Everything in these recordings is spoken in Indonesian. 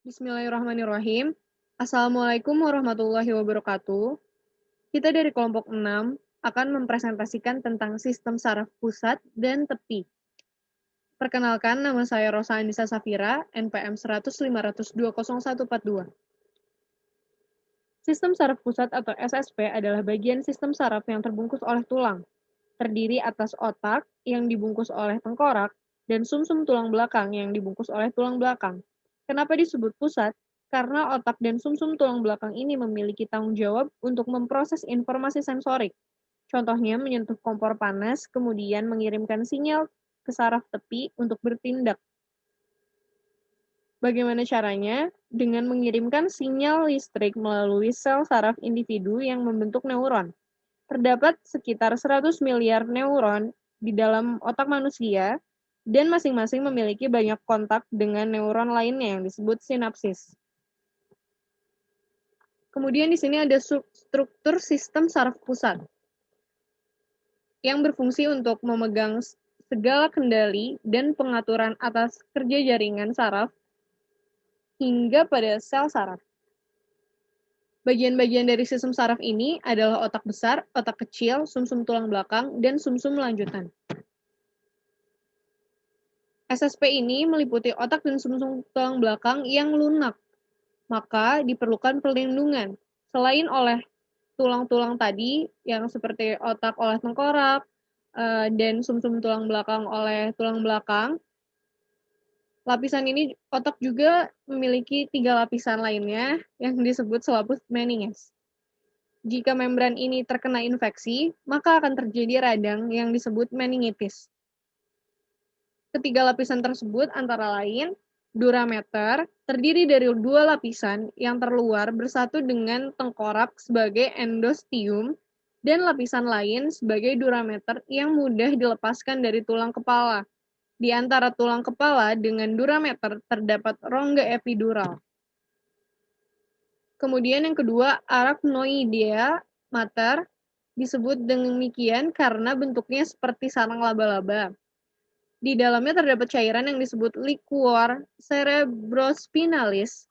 Bismillahirrahmanirrahim. Assalamualaikum warahmatullahi wabarakatuh. Kita dari kelompok 6 akan mempresentasikan tentang sistem saraf pusat dan tepi. Perkenalkan, nama saya Rosa Andisa Safira, NPM 10050020142. Sistem saraf pusat atau SSP adalah bagian sistem saraf yang terbungkus oleh tulang, terdiri atas otak yang dibungkus oleh tengkorak dan sumsum tulang belakang yang dibungkus oleh tulang belakang. Kenapa disebut pusat? Karena otak dan sumsum tulang belakang ini memiliki tanggung jawab untuk memproses informasi sensorik. Contohnya menyentuh kompor panas, kemudian mengirimkan sinyal ke saraf tepi untuk bertindak. Bagaimana caranya? Dengan mengirimkan sinyal listrik melalui sel saraf individu yang membentuk neuron. Terdapat sekitar 100 miliar neuron di dalam otak manusia, dan masing-masing memiliki banyak kontak dengan neuron lainnya yang disebut sinapsis. Kemudian di sini ada struktur sistem saraf pusat, yang berfungsi untuk memegang segala kendali dan pengaturan atas kerja jaringan saraf hingga pada sel saraf. Bagian-bagian dari sistem saraf ini adalah otak besar, otak kecil, sumsum tulang belakang, dan sumsum lanjutan. SSP ini meliputi otak dan sumsum tulang belakang yang lunak, maka diperlukan perlindungan. Selain oleh tulang-tulang tadi, yang seperti otak oleh tengkorak, dan sumsum tulang belakang oleh tulang belakang, lapisan ini otak juga memiliki 3 lapisan lainnya yang disebut selaput Meninges. Jika membran ini terkena infeksi, maka akan terjadi radang yang disebut meningitis. Ketiga lapisan tersebut antara lain durameter, terdiri dari 2 lapisan yang terluar bersatu dengan tengkorak sebagai endosteum, dan lapisan lain sebagai durameter yang mudah dilepaskan dari tulang kepala. Di antara tulang kepala dengan durameter terdapat rongga epidural. Kemudian yang kedua, arachnoidea mater disebut demikian karena bentuknya seperti sarang laba-laba. Di dalamnya terdapat cairan yang disebut liquor cerebrospinalis,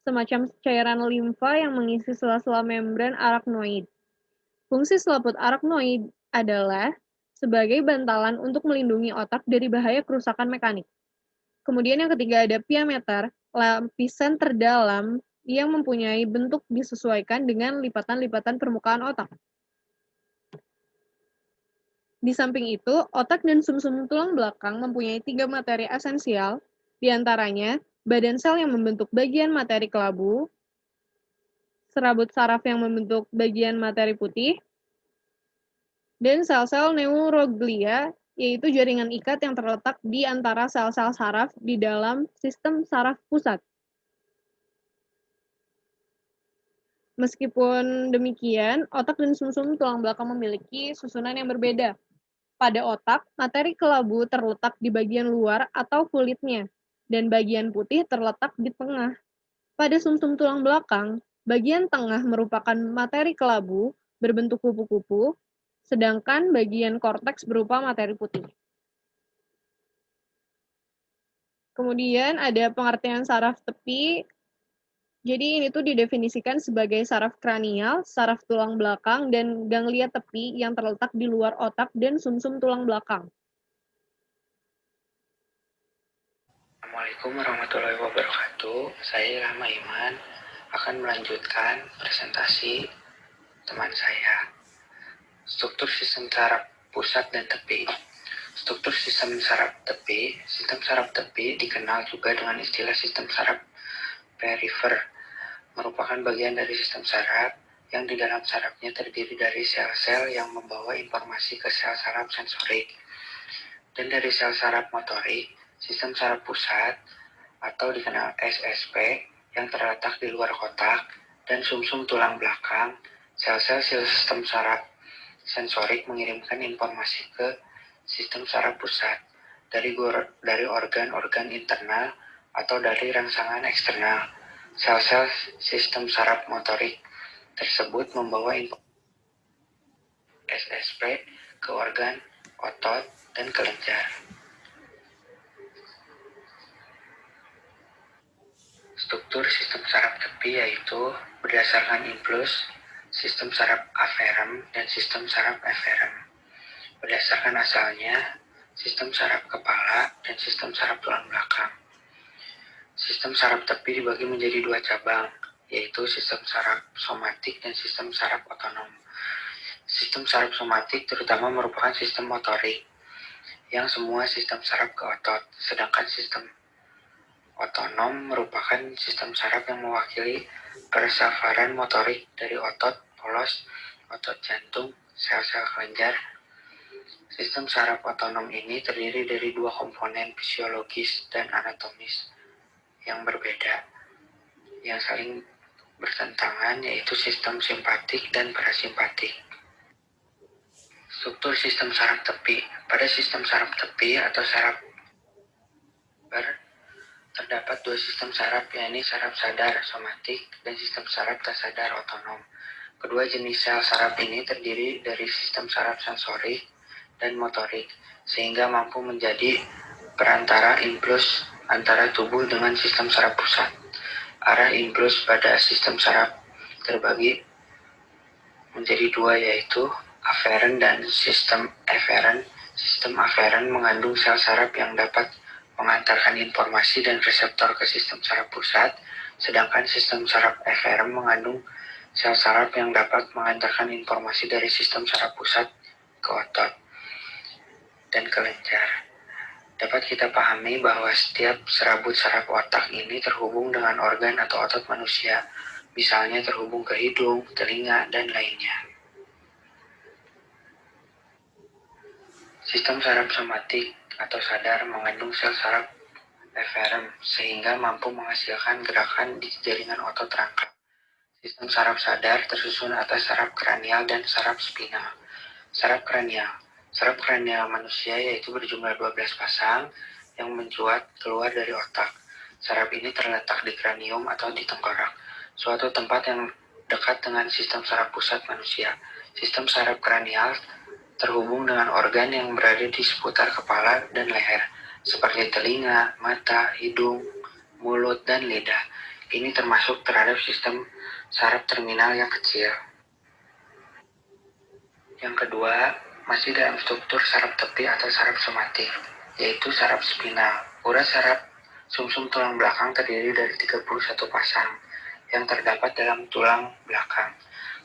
semacam cairan limfa yang mengisi sela-sela membran arachnoid. Fungsi selaput arachnoid adalah sebagai bantalan untuk melindungi otak dari bahaya kerusakan mekanik. Kemudian yang ketiga ada piameter, lapisan terdalam yang mempunyai bentuk disesuaikan dengan lipatan-lipatan permukaan otak. Di samping itu, otak dan sumsum tulang belakang mempunyai 3 materi esensial, di antaranya badan sel yang membentuk bagian materi kelabu, serabut saraf yang membentuk bagian materi putih, dan sel-sel neuroglia, yaitu jaringan ikat yang terletak di antara sel-sel saraf di dalam sistem saraf pusat. Meskipun demikian, otak dan sumsum tulang belakang memiliki susunan yang berbeda. Pada otak, materi kelabu terletak di bagian luar atau kulitnya, dan bagian putih terletak di tengah. Pada sumsum tulang belakang, bagian tengah merupakan materi kelabu berbentuk kupu-kupu, sedangkan bagian korteks berupa materi putih. Kemudian ada pengertian saraf tepi. Jadi ini tuh didefinisikan sebagai saraf kranial, saraf tulang belakang, dan ganglia tepi yang terletak di luar otak dan sumsum tulang belakang. Assalamualaikum warahmatullahi wabarakatuh. Saya Rahma Iman akan melanjutkan presentasi teman saya. Struktur sistem saraf pusat dan tepi. Struktur sistem saraf tepi dikenal juga dengan istilah sistem saraf perifer, merupakan bagian dari sistem saraf yang di dalam sarafnya terdiri dari sel-sel yang membawa informasi ke sel saraf sensorik. Dan dari sel saraf motorik, sistem saraf pusat atau dikenal SSP yang terletak di luar otak dan sumsum tulang belakang, sel-sel sistem saraf sensorik mengirimkan informasi ke sistem saraf pusat dari organ-organ internal atau dari rangsangan eksternal. Sel-sel sistem saraf motorik tersebut membawa informasi SSP ke organ, otot, dan kelenjar. Struktur sistem saraf tepi yaitu berdasarkan impuls, sistem saraf aferem, dan sistem saraf eferem. Berdasarkan asalnya, sistem saraf kepala dan sistem saraf tulang belakang. Sistem saraf tepi dibagi menjadi dua cabang, yaitu sistem saraf somatik dan sistem saraf otonom. Sistem saraf somatik terutama merupakan sistem motorik, yang semua sistem saraf ke otot, sedangkan sistem otonom merupakan sistem saraf yang mewakili persafaran motorik dari otot polos, otot jantung, sel-sel kelenjar. Sistem saraf otonom ini terdiri dari dua komponen fisiologis dan anatomis yang berbeda, yang saling bertentangan, yaitu sistem simpatik dan parasimpatik. Struktur sistem saraf tepi. Pada sistem saraf tepi atau saraf terdapat dua sistem saraf, yaitu saraf sadar somatik dan sistem saraf tak sadar otonom. Kedua jenis sel saraf ini terdiri dari sistem saraf sensorik dan motorik, sehingga mampu menjadi perantara impuls antara tubuh dengan sistem saraf pusat. Arah impuls pada sistem saraf terbagi menjadi dua, yaitu aferen dan sistem eferen. Sistem aferen mengandung sel saraf yang dapat mengantarkan informasi dan reseptor ke sistem saraf pusat, sedangkan sistem saraf eferen mengandung sel saraf yang dapat mengantarkan informasi dari sistem saraf pusat ke otot dan kelenjar. Dapat kita pahami bahwa setiap serabut saraf otak ini terhubung dengan organ atau otot manusia, misalnya terhubung ke hidung, telinga, dan lainnya. Sistem saraf somatik atau sadar mengandung sel saraf eferen sehingga mampu menghasilkan gerakan di jaringan otot rangkap. Sistem saraf sadar tersusun atas saraf kranial dan saraf spinal. Saraf kranial. Saraf kranial manusia yaitu berjumlah 12 pasang yang mencuat keluar dari otak. Saraf ini terletak di kranium atau di tengkorak, suatu tempat yang dekat dengan sistem saraf pusat manusia. Sistem saraf kranial terhubung dengan organ yang berada di seputar kepala dan leher, seperti telinga, mata, hidung, mulut, dan lidah. Ini termasuk terhadap sistem saraf terminal yang kecil. Yang kedua, masih dalam struktur saraf tepi atau saraf somatik, yaitu saraf spinal. Urat saraf sumsum tulang belakang terdiri dari 31 pasang yang terdapat dalam tulang belakang.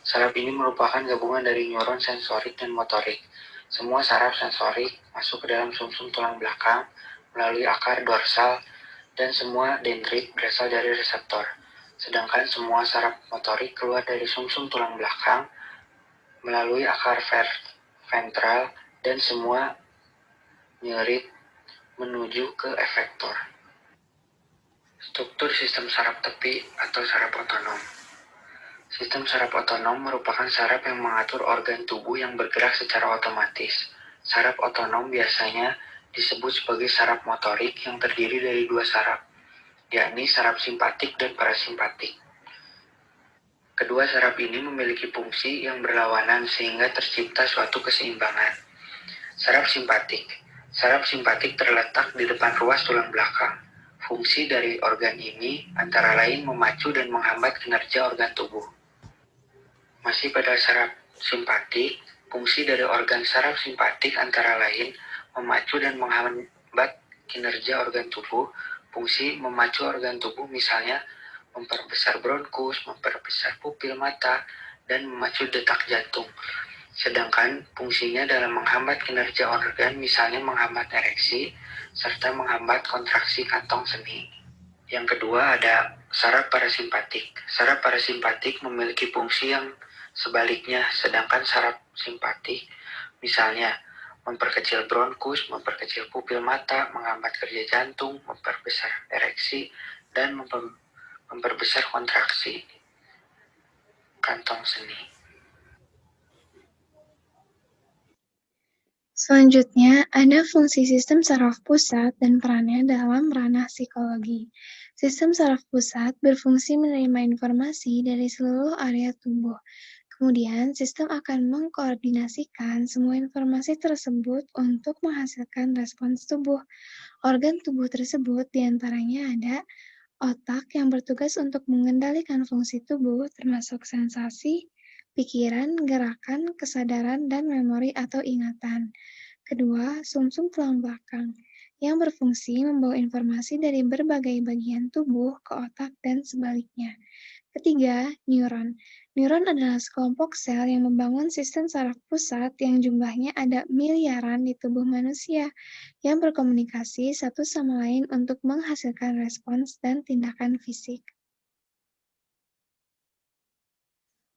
Saraf ini merupakan gabungan dari neuron sensorik dan motorik. Semua saraf sensorik masuk ke dalam sumsum tulang belakang melalui akar dorsal dan semua dendrit berasal dari reseptor. Sedangkan semua saraf motorik keluar dari sumsum tulang belakang melalui akar ventral dan semua nyerit menuju ke efektor. Struktur sistem saraf tepi atau saraf otonom. Sistem saraf otonom merupakan saraf yang mengatur organ tubuh yang bergerak secara otomatis. Saraf otonom biasanya disebut sebagai saraf motorik yang terdiri dari dua saraf, yakni saraf simpatik dan parasimpatik. Kedua saraf ini memiliki fungsi yang berlawanan sehingga tercipta suatu keseimbangan. Saraf simpatik. Saraf simpatik terletak di depan ruas tulang belakang. Fungsi dari organ ini antara lain memacu dan menghambat kinerja organ tubuh. Masih pada saraf simpatik, fungsi dari organ saraf simpatik antara lain memacu dan menghambat kinerja organ tubuh. Fungsi memacu organ tubuh misalnya memperbesar bronkus, memperbesar pupil mata, dan memacu detak jantung. Sedangkan fungsinya dalam menghambat kinerja organ misalnya menghambat ereksi, serta menghambat kontraksi kantong seni. Yang kedua ada saraf parasimpatik. Saraf parasimpatik memiliki fungsi yang sebaliknya, sedangkan saraf simpatik misalnya memperkecil bronkus, memperkecil pupil mata, menghambat kerja jantung, memperbesar ereksi, dan memperbesar kontraksi kantong seni. Selanjutnya, ada fungsi sistem saraf pusat dan perannya dalam ranah psikologi. Sistem saraf pusat berfungsi menerima informasi dari seluruh area tubuh. Kemudian, sistem akan mengkoordinasikan semua informasi tersebut untuk menghasilkan respons tubuh. Organ tubuh tersebut diantaranya ada Otak yang bertugas untuk mengendalikan fungsi tubuh termasuk sensasi, pikiran, gerakan, kesadaran, dan memori atau ingatan. Kedua, sumsum tulang belakang yang berfungsi membawa informasi dari berbagai bagian tubuh ke otak dan sebaliknya. Ketiga, neuron. Neuron adalah sekelompok sel yang membangun sistem saraf pusat yang jumlahnya ada miliaran di tubuh manusia, yang berkomunikasi satu sama lain untuk menghasilkan respons dan tindakan fisik.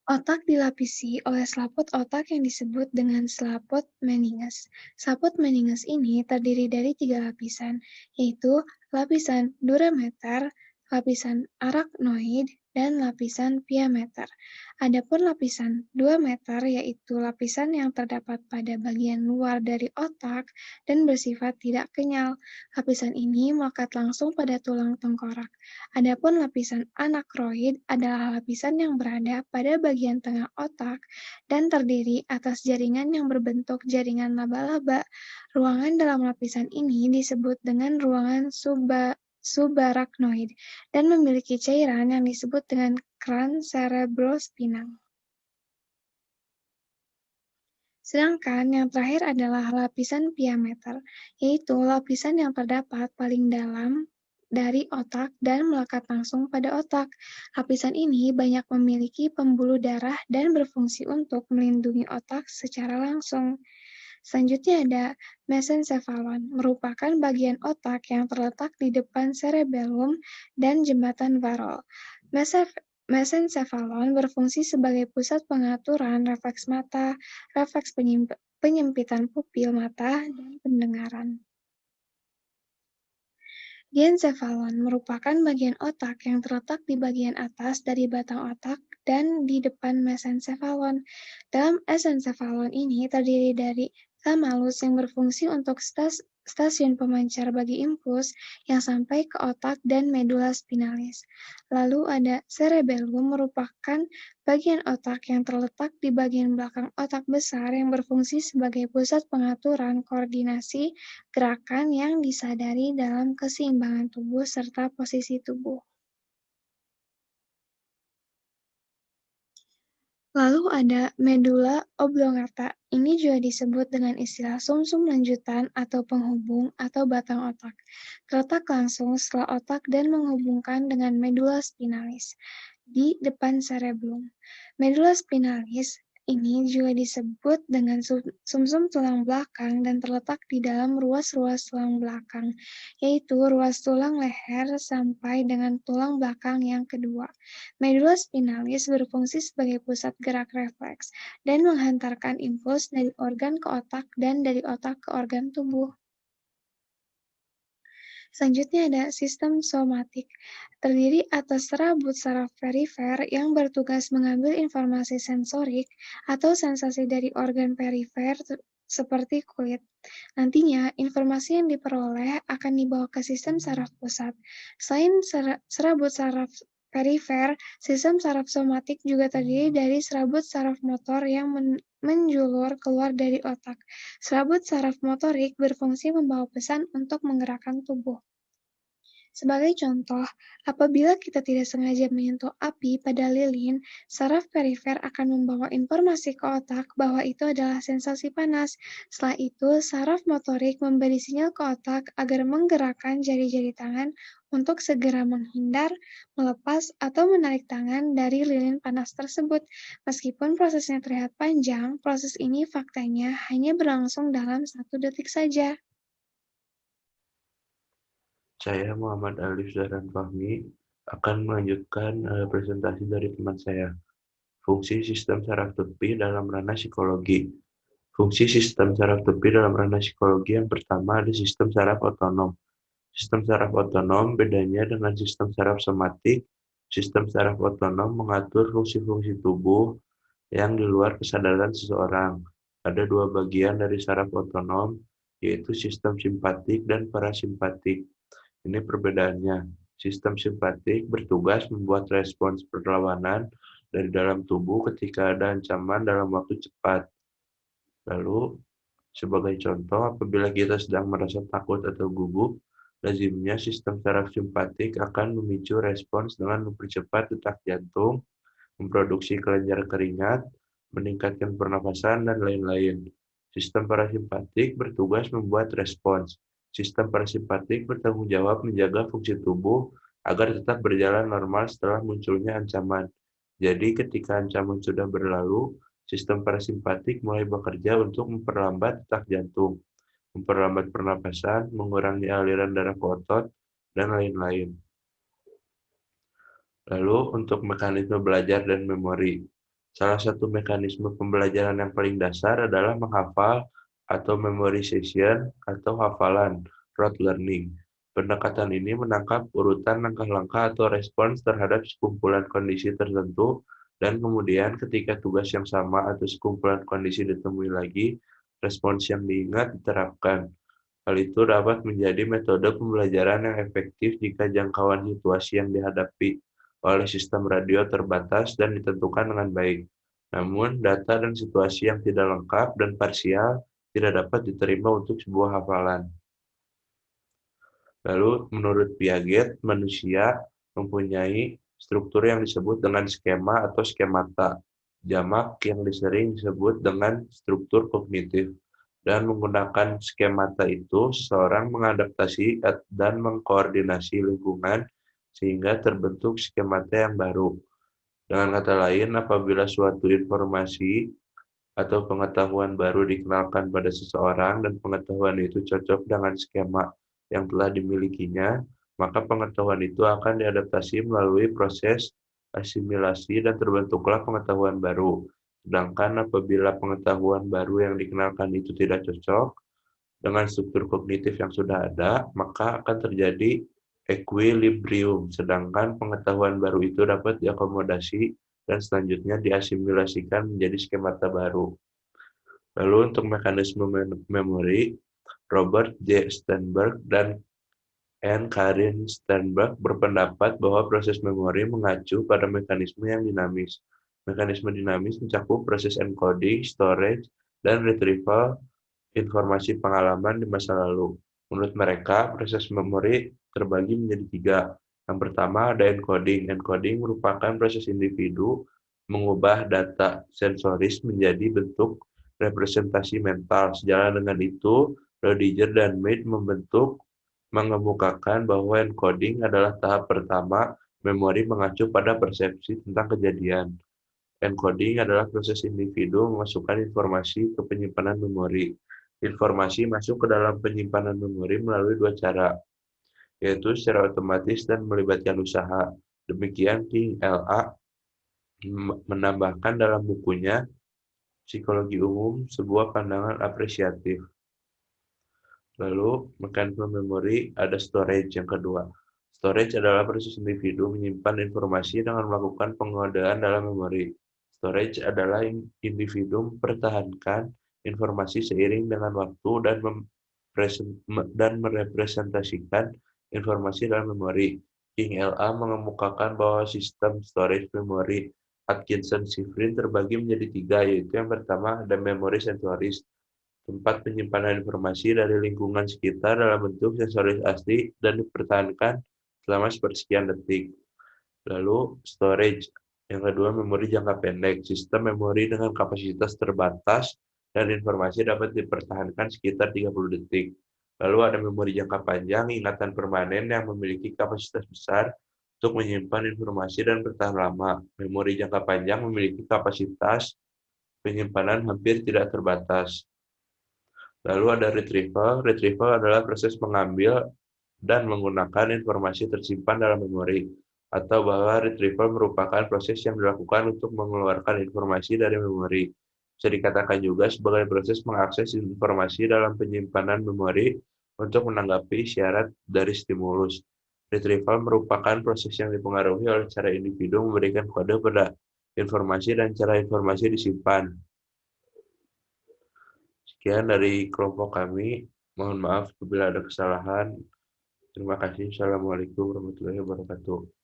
Otak dilapisi oleh selaput otak yang disebut dengan selaput meninges. Selaput meninges ini terdiri dari 3 lapisan, yaitu lapisan durameter, lapisan arachnoid, dan lapisan pia-meter. Adapun lapisan 2 meter yaitu lapisan yang terdapat pada bagian luar dari otak dan bersifat tidak kenyal. Lapisan ini melekat langsung pada tulang tengkorak. Adapun lapisan anakroid adalah lapisan yang berada pada bagian tengah otak dan terdiri atas jaringan yang berbentuk jaringan laba-laba. Ruangan dalam lapisan ini disebut dengan ruangan subarachnoid dan memiliki cairan yang disebut dengan keran cerebrospinal. Sedangkan yang terakhir adalah lapisan pia-meter, yaitu lapisan yang terdapat paling dalam dari otak dan melekat langsung pada otak. Lapisan ini banyak memiliki pembuluh darah dan berfungsi untuk melindungi otak secara langsung. Selanjutnya ada mesencephalon, merupakan bagian otak yang terletak di depan cerebellum dan jembatan Varol. Mesencephalon berfungsi sebagai pusat pengaturan refleks mata, refleks penyempitan pupil mata, dan pendengaran. Diencephalon merupakan bagian otak yang terletak di bagian atas dari batang otak dan di depan mesencephalon. Dalam esencephalon ini terdiri dari thalamus yang berfungsi untuk stasiun pemancar bagi impuls yang sampai ke otak dan medula spinalis. Lalu ada cerebellum merupakan bagian otak yang terletak di bagian belakang otak besar yang berfungsi sebagai pusat pengaturan koordinasi gerakan yang disadari dalam keseimbangan tubuh serta posisi tubuh. Lalu ada medula oblongata. Ini juga disebut dengan istilah sumsum lanjutan atau penghubung atau batang otak. Terletak langsung setelah otak dan menghubungkan dengan medula spinalis di depan cerebellum. Medula spinalis ini juga disebut dengan sumsum tulang belakang dan terletak di dalam ruas-ruas tulang belakang, yaitu ruas tulang leher sampai dengan tulang belakang yang kedua. Medula spinalis berfungsi sebagai pusat gerak refleks dan menghantarkan impuls dari organ ke otak dan dari otak ke organ tubuh. Selanjutnya ada sistem somatik, terdiri atas serabut saraf perifer yang bertugas mengambil informasi sensorik atau sensasi dari organ perifer seperti kulit. Nantinya, informasi yang diperoleh akan dibawa ke sistem saraf pusat. Selain serabut saraf perifer, sistem saraf somatik juga terdiri dari serabut saraf motor yang menjulur keluar dari otak. Serabut saraf motorik berfungsi membawa pesan untuk menggerakkan tubuh. Sebagai contoh, apabila kita tidak sengaja menyentuh api pada lilin, saraf perifer akan membawa informasi ke otak bahwa itu adalah sensasi panas. Setelah itu, saraf motorik memberi sinyal ke otak agar menggerakkan jari-jari tangan untuk segera menghindar, melepas, atau menarik tangan dari lilin panas tersebut. Meskipun prosesnya terlihat panjang, proses ini faktanya hanya berlangsung dalam 1 detik saja. Saya Muhammad Alif Zahran Fahmi akan melanjutkan presentasi dari teman saya. Fungsi sistem saraf tepi dalam ranah psikologi. Fungsi sistem saraf tepi dalam ranah psikologi yang pertama ada sistem saraf otonom. Sistem saraf otonom bedanya dengan sistem saraf somatik. Sistem saraf otonom mengatur fungsi-fungsi tubuh yang di luar kesadaran seseorang. Ada 2 bagian dari saraf otonom, yaitu sistem simpatik dan parasimpatik. Ini perbedaannya. Sistem simpatik bertugas membuat respons perlawanan dari dalam tubuh ketika ada ancaman dalam waktu cepat. Lalu, sebagai contoh, apabila kita sedang merasa takut atau gugup, Lazimnya sistem saraf simpatik akan memicu respons dengan mempercepat detak jantung, memproduksi kelenjar keringat, meningkatkan pernapasan, dan lain-lain. Sistem parasimpatik bertugas membuat respons. Sistem parasimpatik bertanggung jawab menjaga fungsi tubuh agar tetap berjalan normal setelah munculnya ancaman. Jadi ketika ancaman sudah berlalu, sistem parasimpatik mulai bekerja untuk memperlambat detak jantung, memperlambat pernapasan, mengurangi aliran darah ke otot, dan lain-lain. Lalu untuk mekanisme belajar dan memori. Salah satu mekanisme pembelajaran yang paling dasar adalah menghafal atau memorization atau hafalan, rote learning. Pendekatan ini menangkap urutan langkah-langkah atau respons terhadap sekumpulan kondisi tertentu dan kemudian ketika tugas yang sama atau sekumpulan kondisi ditemui lagi, respons yang diingat diterapkan. Hal itu dapat menjadi metode pembelajaran yang efektif jika jangkauan situasi yang dihadapi oleh sistem radio terbatas dan ditentukan dengan baik. Namun, data dan situasi yang tidak lengkap dan parsial tidak dapat diterima untuk sebuah hafalan. Lalu, menurut Piaget, manusia mempunyai struktur yang disebut dengan skema atau skemata, jamak yang sering disebut dengan struktur kognitif. Dan menggunakan skemata itu, seseorang mengadaptasi dan mengkoordinasi lingkungan sehingga terbentuk skemata yang baru. Dengan kata lain, apabila suatu informasi atau pengetahuan baru dikenalkan pada seseorang dan pengetahuan itu cocok dengan skema yang telah dimilikinya, maka pengetahuan itu akan diadaptasi melalui proses asimilasi dan terbentuklah pengetahuan baru. Sedangkan apabila pengetahuan baru yang dikenalkan itu tidak cocok dengan struktur kognitif yang sudah ada, maka akan terjadi equilibrium, sedangkan pengetahuan baru itu dapat diakomodasi dan selanjutnya diasimilasikan menjadi skemata baru. Lalu untuk mekanisme memori, Robert J. Sternberg dan Anne Karin Sternberg berpendapat bahwa proses memori mengacu pada mekanisme yang dinamis. Mekanisme dinamis mencakup proses encoding, storage, dan retrieval informasi pengalaman di masa lalu. Menurut mereka, proses memori terbagi menjadi tiga. Yang pertama ada encoding. Encoding merupakan proses individu mengubah data sensoris menjadi bentuk representasi mental. Sejalan dengan itu, Rodiger dan Mead mengemukakan bahwa encoding adalah tahap pertama memori mengacu pada persepsi tentang kejadian. Encoding adalah proses individu memasukkan informasi ke penyimpanan memori. Informasi masuk ke dalam penyimpanan memori melalui dua cara, yaitu secara otomatis dan melibatkan usaha. Demikian King L.A. menambahkan dalam bukunya Psikologi Umum sebuah pandangan apresiatif. Lalu, mekanisme memori ada storage yang kedua. Storage adalah proses individu menyimpan informasi dengan melakukan pengodaan dalam memori. Storage adalah individu mempertahankan informasi seiring dengan waktu dan merepresentasikan informasi dalam memori. King L.A. mengemukakan bahwa sistem storage memori Atkinson-Shiffrin terbagi menjadi tiga, yaitu yang pertama ada memori sensoris, tempat penyimpanan informasi dari lingkungan sekitar dalam bentuk sensoris asli dan dipertahankan selama sepersekian detik. Lalu storage, yang kedua memori jangka pendek, sistem memori dengan kapasitas terbatas dan informasi dapat dipertahankan sekitar 30 detik. Lalu ada memori jangka panjang, ingatan permanen yang memiliki kapasitas besar untuk menyimpan informasi dan bertahan lama. Memori jangka panjang memiliki kapasitas penyimpanan hampir tidak terbatas. Lalu ada retrieval. Retrieval adalah proses mengambil dan menggunakan informasi tersimpan dalam memori, atau bahwa retrieval merupakan proses yang dilakukan untuk mengeluarkan informasi dari memori. Bisa dikatakan juga sebagai proses mengakses informasi dalam penyimpanan memori untuk menanggapi syarat dari stimulus. Retrieval merupakan proses yang dipengaruhi oleh cara individu memberikan kode pada informasi dan cara informasi disimpan. Sekian dari kelompok kami. Mohon maaf apabila ada kesalahan. Terima kasih. Assalamualaikum warahmatullahi wabarakatuh.